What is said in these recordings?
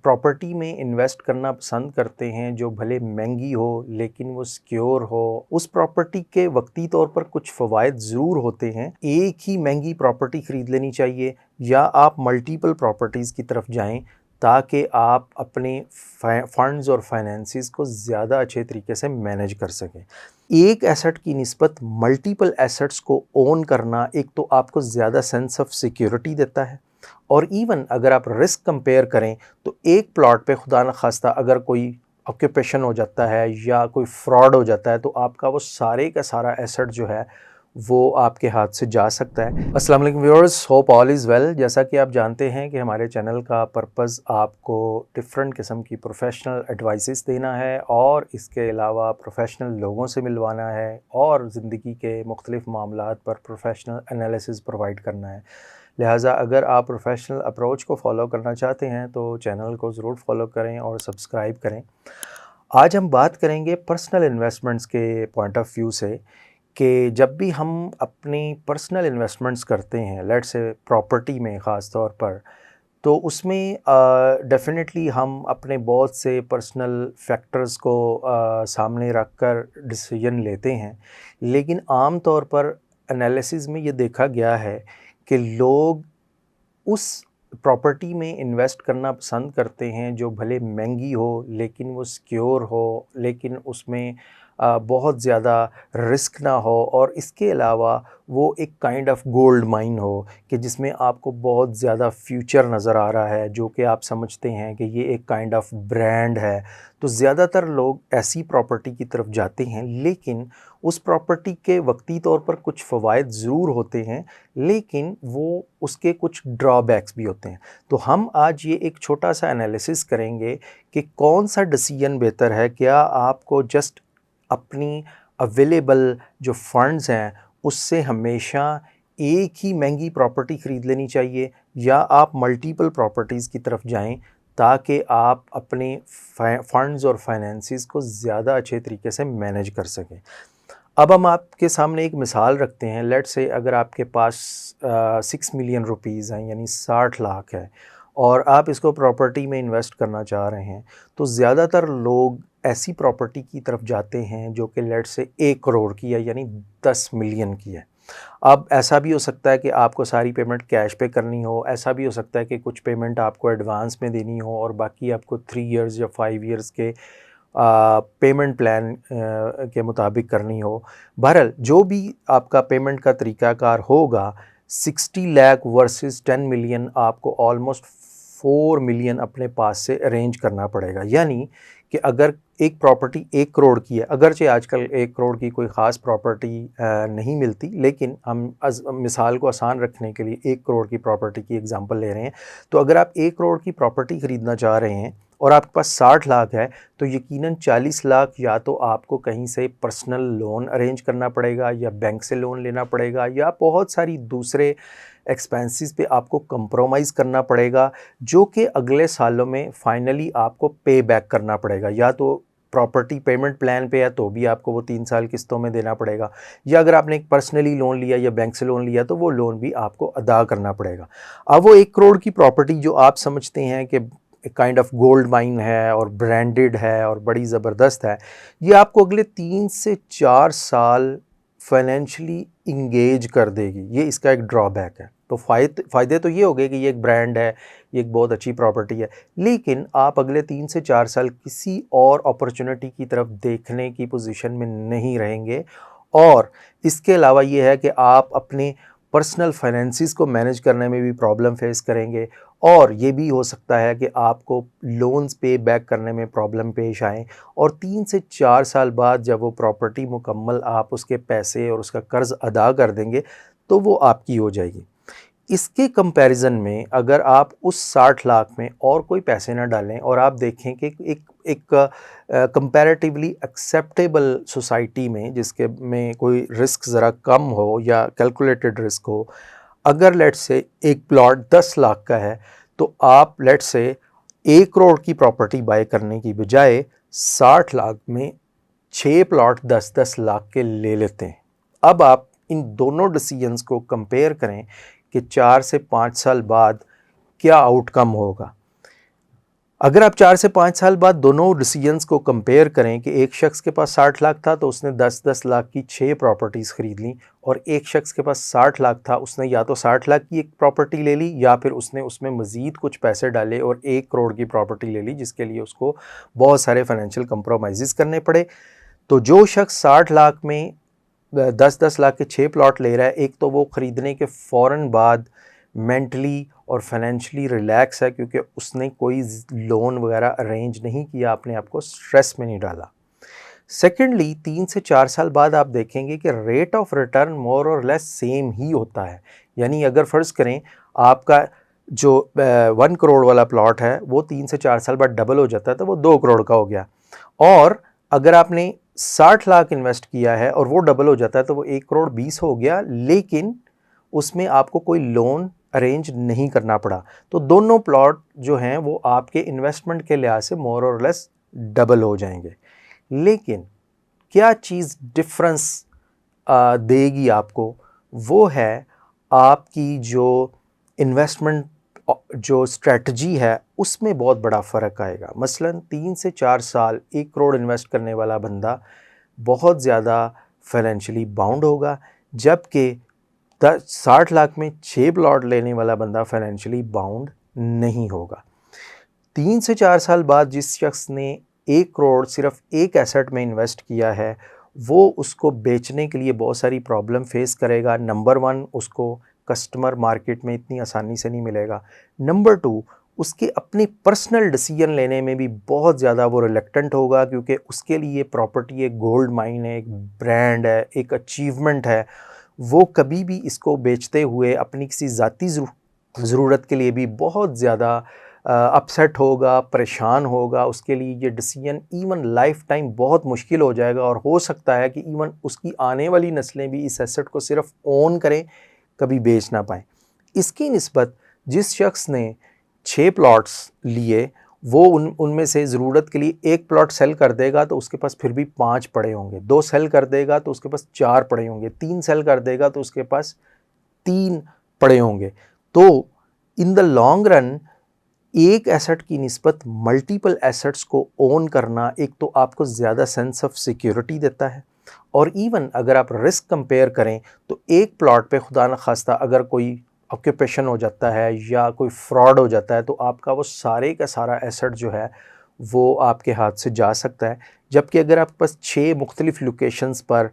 Property में invest करना पसंद करते हैं जो भले महंगी हो लेकिन वो सिक्योर हो। उस प्रॉपर्टी के वक्ती तौर पर कुछ फ़वाइद ज़रूर होते हैं। एक ही महंगी प्रॉपर्टी ख़रीद लेनी चाहिए या आप मल्टीपल प्रॉपर्टीज़ की तरफ जाएं ताकि आप अपने फंड्स और फाइनेंसिस को ज़्यादा अच्छे तरीके से मैनेज कर सकें। एक एसेट की निस्बत मल्टीपल एसेट्स को ओन करना एक तो आपको ज़्यादा सेंस ऑफ सिक्योरिटी देता है, और इवन अगर आप रिस्क कंपेयर करें तो एक प्लॉट पे खुदा न खास्ता अगर कोई ऑक्यूपेशन हो जाता है या कोई फ्रॉड हो जाता है तो आपका वो सारे का सारा एसेट जो है वो आपके हाथ से जा सकता है। अस्सलाम वालेकुम viewers, hope all is well. जैसा कि आप जानते हैं कि हमारे चैनल का पर्पज़ आपको डिफरेंट किस्म की प्रोफेशनल एडवाइसेस देना है और इसके अलावा प्रोफेशनल लोगों से मिलवाना है और ज़िंदगी के मुख्तलिफ़ मामलात पर प्रोफेशनल एनालिसिस प्रोवाइड करना है। लिहाजा अगर आप प्रोफेशनल अप्रोच को फॉलो करना चाहते हैं तो चैनल को ज़रूर फॉलो करें और सब्सक्राइब करें। आज हम बात करेंगे पर्सनल इन्वेस्टमेंट्स के पॉइंट ऑफ व्यू से कि जब भी हम अपनी पर्सनल इन्वेस्टमेंट्स करते हैं, लेट्स से प्रॉपर्टी में ख़ास तौर पर, तो उसमें डेफ़िनेटली हम अपने बहुत से पर्सनल फैक्टर्स को सामने रख कर डिसीजन लेते हैं। लेकिन आम तौर पर एनालिसिस में ये देखा गया है कि लोग उस प्रॉपर्टी में इन्वेस्ट करना पसंद करते हैं जो भले महंगी हो लेकिन वो सिक्योर हो, लेकिन उसमें बहुत ज़्यादा रिस्क ना हो, और इसके अलावा वो एक काइंड ऑफ गोल्ड माइन हो कि जिसमें आपको बहुत ज़्यादा फ्यूचर नज़र आ रहा है, जो कि आप समझते हैं कि ये एक काइंड ऑफ ब्रांड है। तो ज़्यादातर लोग ऐसी प्रॉपर्टी की तरफ जाते हैं, लेकिन उस प्रॉपर्टी के वक्ती तौर पर कुछ फ़वाइद ज़रूर होते हैं, लेकिन वो उसके कुछ ड्रॉबैक्स भी होते हैं। तो हम आज ये एक छोटा सा एनालिसिस करेंगे कि कौन सा डिसीजन बेहतर है। क्या आपको जस्ट अपनी अवेलेबल जो फंड्स हैं उससे हमेशा एक ही महंगी प्रॉपर्टी ख़रीद लेनी चाहिए, या आप मल्टीपल प्रॉपर्टीज़ की तरफ जाएं ताकि आप अपने फंड्स और फाइनेंसिस को ज़्यादा अच्छे तरीके से मैनेज कर सकें। अब हम आपके सामने एक मिसाल रखते हैं। लेट्स से अगर आपके पास 6 मिलियन रुपीज़ हैं, यानी 60 लाख है, और आप इसको प्रॉपर्टी में इन्वेस्ट करना चाह रहे हैं, तो ज़्यादातर लोग ऐसी प्रॉपर्टी की तरफ जाते हैं जो कि लेट्स से 1 करोड़ की है, यानी 10 मिलियन की है। अब ऐसा भी हो सकता है कि आपको सारी पेमेंट कैश पे करनी हो, ऐसा भी हो सकता है कि कुछ पेमेंट आपको एडवांस में देनी हो और बाकी आपको 3 इयर्स या 5 इयर्स के पेमेंट प्लान के मुताबिक करनी हो। बहरहाल जो भी आपका पेमेंट का तरीक़ाकार होगा, 60 लाख वर्सेस 10 मिलियन आपको ऑलमोस्ट 4 मिलियन अपने पास से अरेंज करना पड़ेगा। यानी कि अगर एक प्रॉपर्टी 1 करोड़ की है, अगरचे आजकल 1 करोड़ की कोई ख़ास प्रॉपर्टी नहीं मिलती, लेकिन हम मिसाल को आसान रखने के लिए 1 करोड़ की प्रॉपर्टी की एग्ज़ाम्पल ले रहे हैं। तो अगर आप 1 करोड़ की प्रॉपर्टी ख़रीदना चाह रहे हैं और आपके पास 60 लाख है, तो यकीनन 40 लाख या तो आपको कहीं से पर्सनल लोन अरेंज करना पड़ेगा, या बैंक से लोन लेना पड़ेगा, या बहुत सारी दूसरे एक्सपेंसेस पे आपको कंप्रोमाइज़ करना पड़ेगा, जो कि अगले सालों में फाइनली आपको पे बैक करना पड़ेगा। या तो प्रॉपर्टी पेमेंट प्लान पे है तो भी आपको वो 3 साल किस्तों में देना पड़ेगा, या अगर आपने एक पर्सनली लोन लिया या बैंक से लोन लिया तो वो लोन भी आपको अदा करना पड़ेगा। अब वो 1 करोड़ की प्रॉपर्टी जो आप समझते हैं कि काइंड ऑफ गोल्ड माइन है और ब्रांडेड है और बड़ी ज़बरदस्त है, ये आपको अगले 3 से 4 साल फाइनेंशियली इंगेज कर देगी। ये इसका एक ड्रॉबैक है। तो फ़ायदे तो ये हो गए कि ये एक ब्रांड है, ये एक बहुत अच्छी प्रॉपर्टी है, लेकिन आप अगले 3 से 4 साल किसी और अपॉर्चुनिटी की तरफ देखने की पोजीशन में नहीं रहेंगे। और इसके अलावा ये है कि आप अपने पर्सनल फाइनेंसिस को मैनेज करने में भी प्रॉब्लम फेस करेंगे, और ये भी हो सकता है कि आपको लोन्स पे बैक करने में प्रॉब्लम पेश आएँ, और 3 से 4 साल बाद जब वो प्रॉपर्टी मुकम्मल आप उसके पैसे और उसका कर्ज़ अदा कर देंगे तो वो आपकी हो जाएगी। इसके कंपैरिजन में अगर आप उस 60 लाख में और कोई पैसे ना डालें और आप देखें कि एक कंपैरेटिवली एक्सेप्टेबल सोसाइटी में जिसके में कोई रिस्क ज़रा कम हो या कैलकुलेटेड रिस्क हो, अगर लेट्स से एक प्लॉट 10 लाख का है तो आप लेट्स से 1 करोड़ की प्रॉपर्टी बाय करने की बजाय 60 लाख में 6 प्लॉट 10-10 लाख के ले लेते हैं। अब आप इन दोनों डिसीजंस को कंपेयर करें कि 4 से 5 साल बाद क्या आउटकम होगा। अगर आप 4 से 5 साल बाद दोनों डिसीजंस को कंपेयर करें कि एक शख्स के पास 60 लाख था तो उसने 10-10 लाख की 6 प्रॉपर्टीज़ ख़रीद ली, और एक शख्स के पास 60 लाख था, उसने या तो 60 लाख की एक प्रॉपर्टी ले ली या फिर उसने उसमें मज़ीद कुछ पैसे डाले और 1 करोड़ की प्रॉपर्टी ले ली, जिसके लिए उसको बहुत सारे फाइनेंशियल कंप्रोमाइज़ करने पड़े। तो जो शख्स 60 लाख में 10-10 लाख के 6 प्लॉट ले रहा है, एक तो वो ख़रीदने के फ़ौरन बाद मेंटली और फाइनेंशियली रिलैक्स है क्योंकि उसने कोई लोन वगैरह अरेंज नहीं किया, अपने आप को स्ट्रेस में नहीं डाला। सेकेंडली 3 से 4 साल बाद आप देखेंगे कि रेट ऑफ रिटर्न मोर और लेस सेम ही होता है। यानी अगर फ़र्ज़ करें आपका जो 1 करोड़ वाला प्लॉट है वो 3 से 4 साल बाद डबल हो जाता है तो वो 2 करोड़ का हो गया, और अगर आपने 60 लाख इन्वेस्ट किया है और वो डबल हो जाता है तो वो 1 करोड़ 20 हो गया, लेकिन उसमें आपको कोई लोन अरेंज नहीं करना पड़ा। तो दोनों प्लॉट जो हैं वो आपके इन्वेस्टमेंट के लिहाज से मोर और लेस डबल हो जाएंगे। लेकिन क्या चीज़ डिफरेंस देगी आपको, वो है आपकी जो इन्वेस्टमेंट जो स्ट्रेटजी है उसमें बहुत बड़ा फ़र्क आएगा। मसलन 3 से 4 साल 1 करोड़ इन्वेस्ट करने वाला बंदा बहुत ज़्यादा फाइनेंशियली बाउंड होगा, जबकि 60 लाख में 6 प्लॉट लेने वाला बंदा फाइनेंशियली बाउंड नहीं होगा। 3 से 4 साल बाद जिस शख्स ने 1 करोड़ सिर्फ एक एसेट में इन्वेस्ट किया है, वो उसको बेचने के लिए बहुत सारी प्रॉब्लम फेस करेगा। नंबर 1, उसको कस्टमर मार्केट में इतनी आसानी से नहीं मिलेगा। नंबर 2, उसके अपने पर्सनल डिसीजन लेने में भी बहुत ज़्यादा वो रिलक्टेंट होगा क्योंकि उसके लिए प्रॉपर्टी एक गोल्ड माइन है, एक ब्रांड है, एक अचीवमेंट है। वो कभी भी इसको बेचते हुए अपनी किसी ज़ाती ज़रूरत के लिए भी बहुत ज़्यादा अपसेट होगा, परेशान होगा। उसके लिए ये डिसीजन इवन लाइफ टाइम बहुत मुश्किल हो जाएगा, और हो सकता है कि इवन उसकी आने वाली नस्लें भी इस एसेट को सिर्फ ओन करें, कभी बेच ना पाएँ। इसकी निस्बत जिस शख्स ने 6 प्लॉट्स लिए, वो उनमें से ज़रूरत के लिए 1 प्लॉट सेल कर देगा तो उसके पास फिर भी 5 पड़े होंगे, 2 सेल कर देगा तो उसके पास 4 पड़े होंगे, 3 सेल कर देगा तो उसके पास 3 पड़े होंगे। तो इन द लॉन्ग रन एक एसेट की निस्बत मल्टीपल एसेट्स को ओन करना एक तो आपको ज़्यादा सेंस ऑफ सिक्योरिटी देता है, और इवन अगर आप रिस्क कंपेयर करें तो एक प्लॉट पे खुदा न खास्ता अगर कोई ऑक्यूपेशन हो जाता है या कोई फ्रॉड हो जाता है तो आपका वो सारे का सारा एसेट जो है वो आपके हाथ से जा सकता है। जबकि अगर आपके पास 6 मुख्तलिफ लोकेशंस पर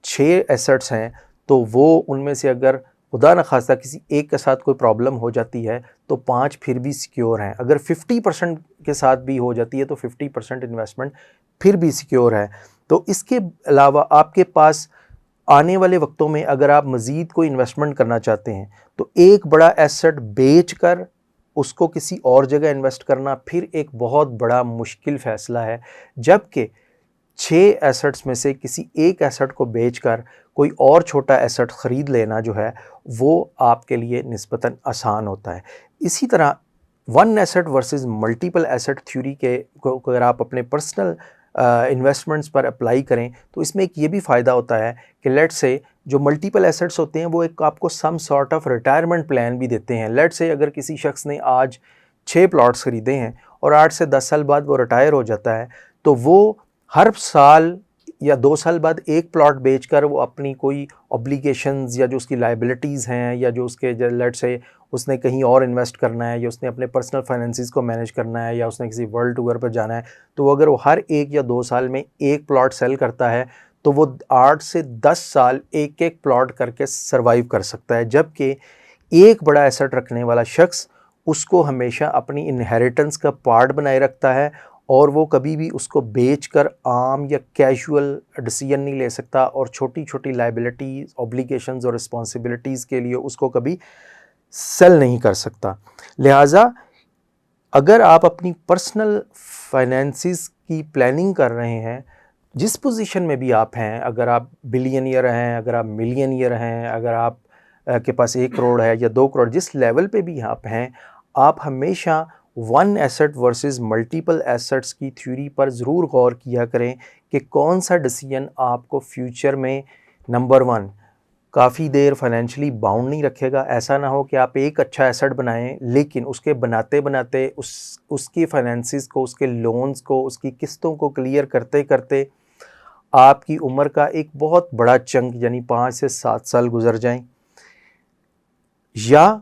6 एसेट्स हैं तो वो उनमें से अगर खुदा न खास्ता किसी एक के साथ कोई प्रॉब्लम हो जाती है तो 5 फिर भी सिक्योर हैं। अगर 50% के साथ भी हो जाती है तो 50% इन्वेस्टमेंट फिर भी सिक्योर है। तो इसके अलावा आपके पास आने वाले वक्तों में अगर आप मज़ीद कोई इन्वेस्टमेंट करना चाहते हैं तो एक बड़ा एसेट बेच कर उसको किसी और जगह इन्वेस्ट करना फिर एक बहुत बड़ा मुश्किल फ़ैसला है, जबकि 6 एसेट्स में से किसी एक एसेट को बेचकर कोई और छोटा एसेट ख़रीद लेना जो है वो आपके लिए निस्बतन आसान होता है। इसी तरह one asset versus multiple asset theory के को अगर आप अपने पर्सनल इन्वेस्टमेंट्स पर अप्लाई करें तो इसमें एक ये भी फ़ायदा होता है कि लेट्स से जो मल्टीपल एसेट्स होते हैं वो एक आपको some sort of retirement plan भी देते हैं। लेट्स से अगर किसी शख्स ने आज 6 प्लॉट्स ख़रीदे हैं और 8 से 10 साल बाद वो रिटायर हो जाता है तो वो हर साल या 2 साल बाद एक प्लॉट बेचकर वो अपनी कोई ऑब्लिगेशंस या जो उसकी लाइबिलिटीज़ हैं या जो उसके लेट्स से उसने कहीं और इन्वेस्ट करना है या उसने अपने पर्सनल फाइनेंसिस को मैनेज करना है या उसने किसी वर्ल्ड टूर पर जाना है, तो अगर वो हर 1 या 2 साल में एक प्लॉट सेल करता है तो वो 8 से 10 साल एक एक प्लॉट करके सर्वाइव कर सकता है। जबकि एक बड़ा एसेट रखने वाला शख्स उसको हमेशा अपनी इनहेरिटेंस का पार्ट बनाए रखता है और वो कभी भी उसको बेचकर आम या कैजुअल डिसीजन नहीं ले सकता और छोटी छोटी लाइबिलिटीज़, ऑब्लिगेशंस और रिस्पॉन्सिबिलिटीज़ के लिए उसको कभी सेल नहीं कर सकता। लिहाजा अगर आप अपनी पर्सनल फाइनेंसिस की प्लानिंग कर रहे हैं, जिस पोजीशन में भी आप हैं, अगर आप बिलियनियर हैं, अगर आप मिलियनियर हैं, अगर आप के पास 1 करोड़ है या 2 करोड़, जिस लेवल पे भी आप हैं, आप हमेशा one asset versus multiple assets की थ्योरी पर ज़रूर गौर किया करें कि कौन सा डिसीजन आपको फ्यूचर में नंबर 1 काफ़ी देर फाइनेंशियली बाउंड नहीं रखेगा। ऐसा ना हो कि आप एक अच्छा एसेट बनाएं लेकिन उसके बनाते बनाते उसकी फाइनेंसिस को, उसके लोन्स को, उसकी किस्तों को क्लियर करते करते आपकी उम्र का एक बहुत बड़ा चंक यानी 5 से 7 साल गुजर जाएं। या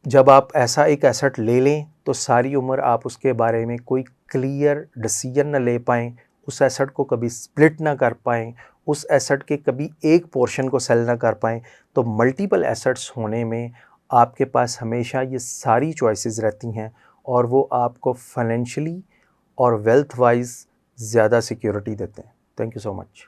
जब आप ऐसा एक एसेट ले लें तो सारी उम्र आप उसके बारे में कोई क्लियर डिसीजन न ले पाएँ, उस एसेट को कभी स्प्लिट ना कर पाएँ, उस एसेट के कभी एक पोर्शन को सेल ना कर पाएँ। तो मल्टीपल एसेट्स होने में आपके पास हमेशा ये सारी चॉइसेस रहती हैं और वो आपको फाइनेंशियली और वेल्थ वाइज ज़्यादा सिक्योरिटी देते हैं। Thank you so much.